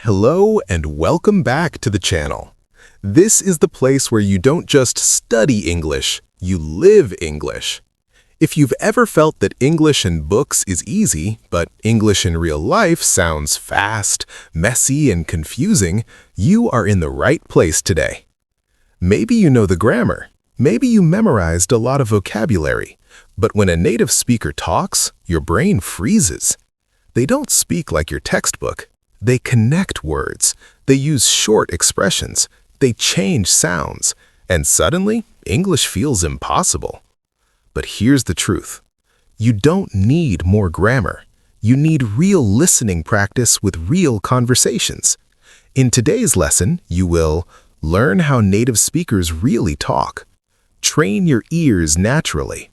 Hello and welcome back to the channel. This is the place where you don't just study English, you live English. If you've ever felt that English in books is easy, but English in real life sounds fast, messy, and confusing, you are in the right place today. Maybe you know the grammar. Maybe you memorized a lot of vocabulary. But when a native speaker talks, your brain freezes. They don't speak like your textbook. They connect words, they use short expressions, they change sounds, and suddenly, English feels impossible. But here's the truth. You don't need more grammar. You need real listening practice with real conversations. In today's lesson, you will learn how native speakers really talk, train your ears naturally,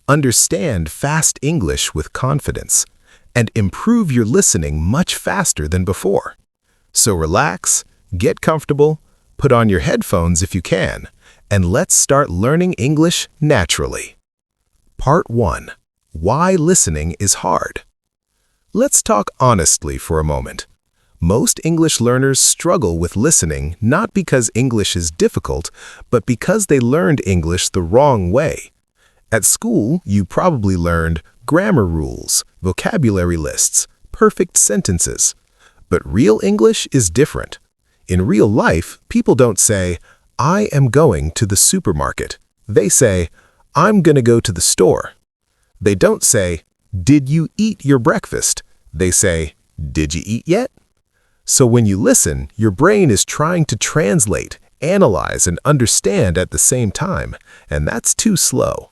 understand fast English with confidence, and improve your listening much faster than before. So relax, get comfortable, put on your headphones if you can, and let's start learning English naturally. Part 1. Why listening is hard. Let's talk honestly for a moment. Most English learners struggle with listening not because English is difficult, but because they learned English the wrong way. At school, you probably learned grammar rules, vocabulary lists, perfect sentences. But real English is different. In real life, people don't say, "I am going to the supermarket." They say, "I'm going to go to the store." They don't say, "Did you eat your breakfast?" They say, "Did you eat yet?" So when you listen, your brain is trying to translate, analyze, and understand at the same time, and that's too slow.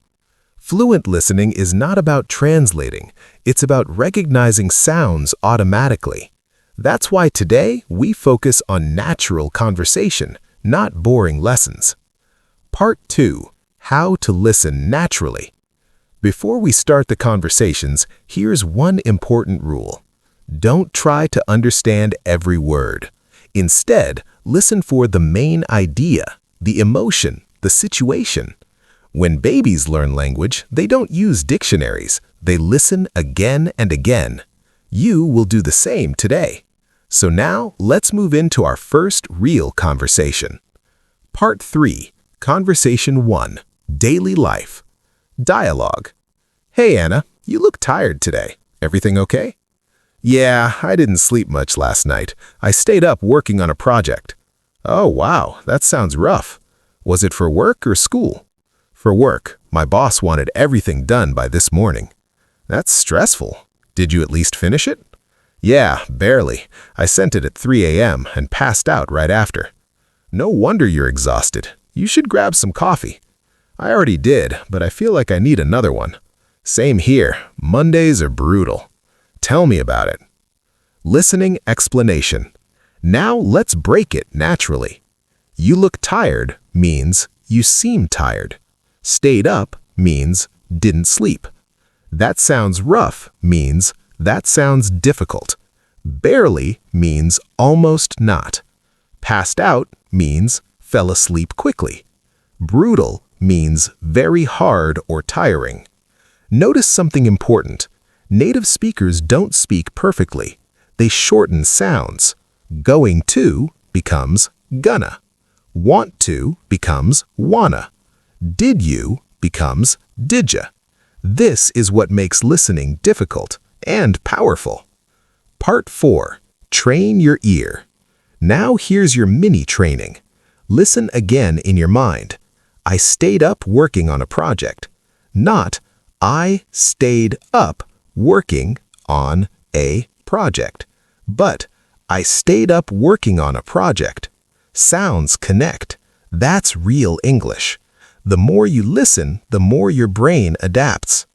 Fluent listening is not about translating, it's about recognizing sounds automatically. That's why today we focus on natural conversation, not boring lessons. Part 2. How to listen naturally. Before we start the conversations, here's one important rule. Don't try to understand every word. Instead, listen for the main idea, the emotion, the situation. When babies learn language, they don't use dictionaries. They listen again and again. You will do the same today. So now, let's move into our first real conversation. Part 3. Conversation 1. Daily life. Dialogue. Hey, Anna, you look tired today. Everything okay? Yeah, I didn't sleep much last night. I stayed up working on a project. Oh, wow, that sounds rough. Was it for work or school? For work, my boss wanted everything done by this morning. That's stressful. Did you at least finish it? Yeah, barely. I sent it at 3 a.m. and passed out right after. No wonder you're exhausted. You should grab some coffee. I already did, but I feel like I need another one. Same here. Mondays are brutal. Tell me about it. Listening explanation. Now let's break it naturally. You look tired means you seem tired. Stayed up means didn't sleep. That sounds rough means that sounds difficult. Barely means almost not. Passed out means fell asleep quickly. Brutal means very hard or tiring. Notice something important. Native speakers don't speak perfectly. They shorten sounds. Going to becomes gonna. Want to becomes wanna. Did you becomes didya. This is what makes listening difficult and powerful. Part 4. Train your ear. Now here's your mini training. Listen again in your mind. I stayed up working on a project. Not, I stayed up working on a project. But, I stayed up working on a project. Sounds connect. That's real English. The more you listen, the more your brain adapts.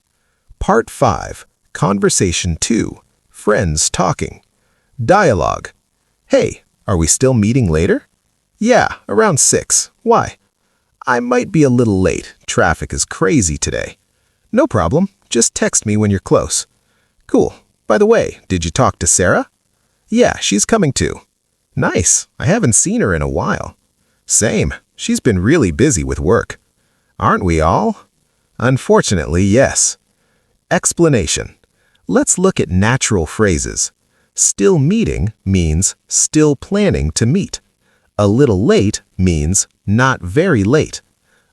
Part 5. Conversation 2. Friends talking. Dialogue. Hey, are we still meeting later? Yeah, around 6. Why? I might be a little late. Traffic is crazy today. No problem. Just text me when you're close. Cool. By the way, did you talk to Sarah? Yeah, she's coming too. Nice. I haven't seen her in a while. Same. She's been really busy with work. Aren't we all? Unfortunately, yes. Explanation. Let's look at natural phrases. Still meeting means still planning to meet. A little late means not very late.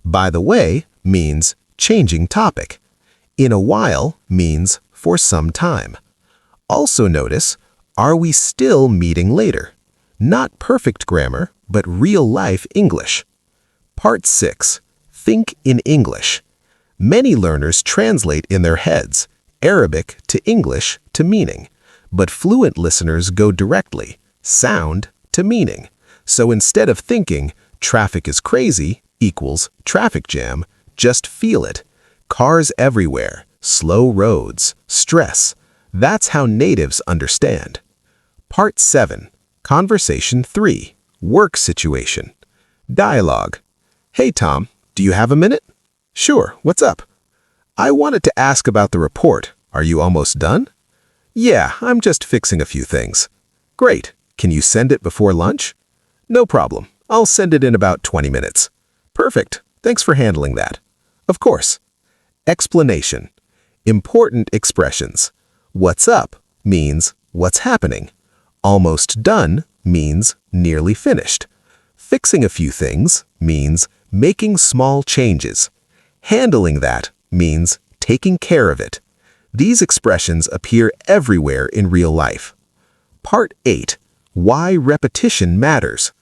By the way means changing topic. In a while means for some time. Also notice, are we still meeting later? Not perfect grammar, but real-life English. Part 6. Think in English. Many learners translate in their heads, Arabic to English to meaning, but fluent listeners go directly, sound to meaning. So instead of thinking, traffic is crazy equals traffic jam, just feel it. Cars everywhere, slow roads, stress. That's how natives understand. Part 7. Conversation 3. Work situation. Dialogue. Hey Tom, do you have a minute? Sure, what's up? I wanted to ask about the report. Are you almost done? Yeah, I'm just fixing a few things. Great. Can you send it before lunch? No problem. I'll send it in about 20 minutes. Perfect. Thanks for handling that. Of course. Explanation. Important expressions. What's up means what's happening. Almost done means nearly finished. Fixing a few things means making small changes. Handling that means taking care of it. These expressions appear everywhere in real life. Part 8. Why repetition matters.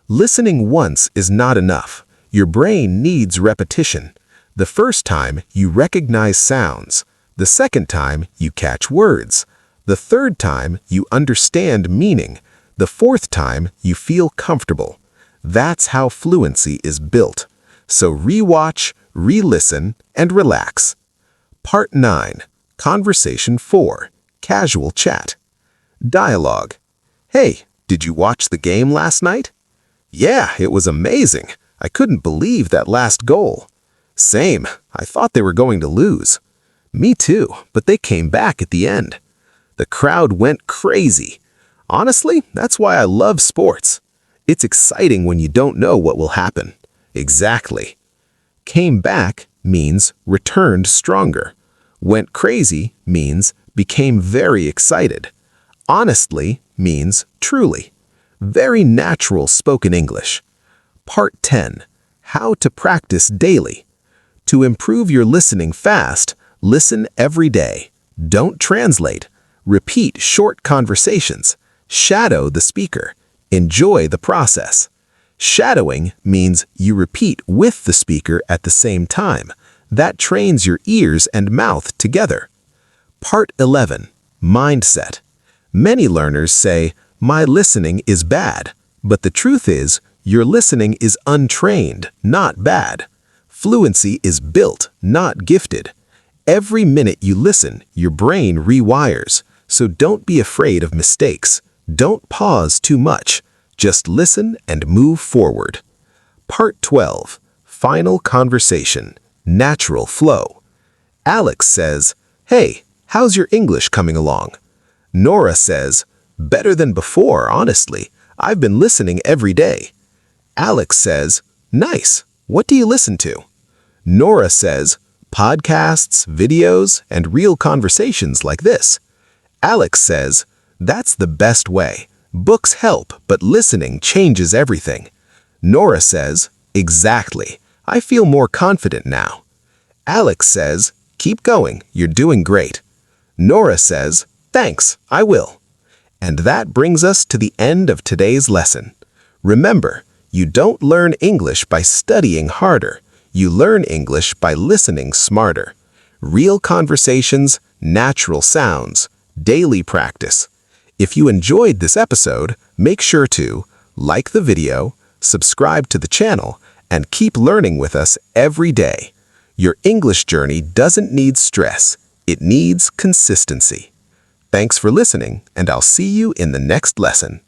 Listening once is not enough. Your brain needs repetition. The first time you recognize sounds. The second time you catch words. The third time you understand meaning. The fourth time you feel comfortable. That's how fluency is built. So rewatch, re-listen, and relax. Part 9. Conversation 4. Casual chat. Dialogue. Hey, did you watch the game last night? Yeah, it was amazing. I couldn't believe that last goal. Same. I thought they were going to lose. Me too, but they came back at the end. The crowd went crazy. Honestly, that's why I love sports. It's exciting when you don't know what will happen. Exactly. Came back means returned stronger. Went crazy means became very excited. Honestly means truly. Very natural spoken English. Part 10. How to practice daily. To improve your listening fast, listen every day. Don't translate. Repeat short conversations. Shadow the speaker. Enjoy the process. Shadowing means you repeat with the speaker at the same time. That trains your ears and mouth together. Part 11. Mindset. Many learners say, my listening is bad. But the truth is, your listening is untrained, not bad. Fluency is built, not gifted. Every minute you listen, your brain rewires. So don't be afraid of mistakes. Don't pause too much. Just listen and move forward. Part 12. Final conversation. Natural flow. Alex says, hey, how's your English coming along? Nora says, better than before, honestly. I've been listening every day. Alex says, nice. What do you listen to? Nora says, podcasts, videos, and real conversations like this. Alex says, that's the best way. Books help, but listening changes everything. Nora says, exactly. I feel more confident now. Alex says, keep going. You're doing great. Nora says, thanks, I will. And that brings us to the end of today's lesson. Remember, you don't learn English by studying harder. You learn English by listening smarter. Real conversations, natural sounds, daily practice. If you enjoyed this episode, make sure to like the video, subscribe to the channel, and keep learning with us every day. Your English journey doesn't need stress. It needs consistency. Thanks for listening, and I'll see you in the next lesson.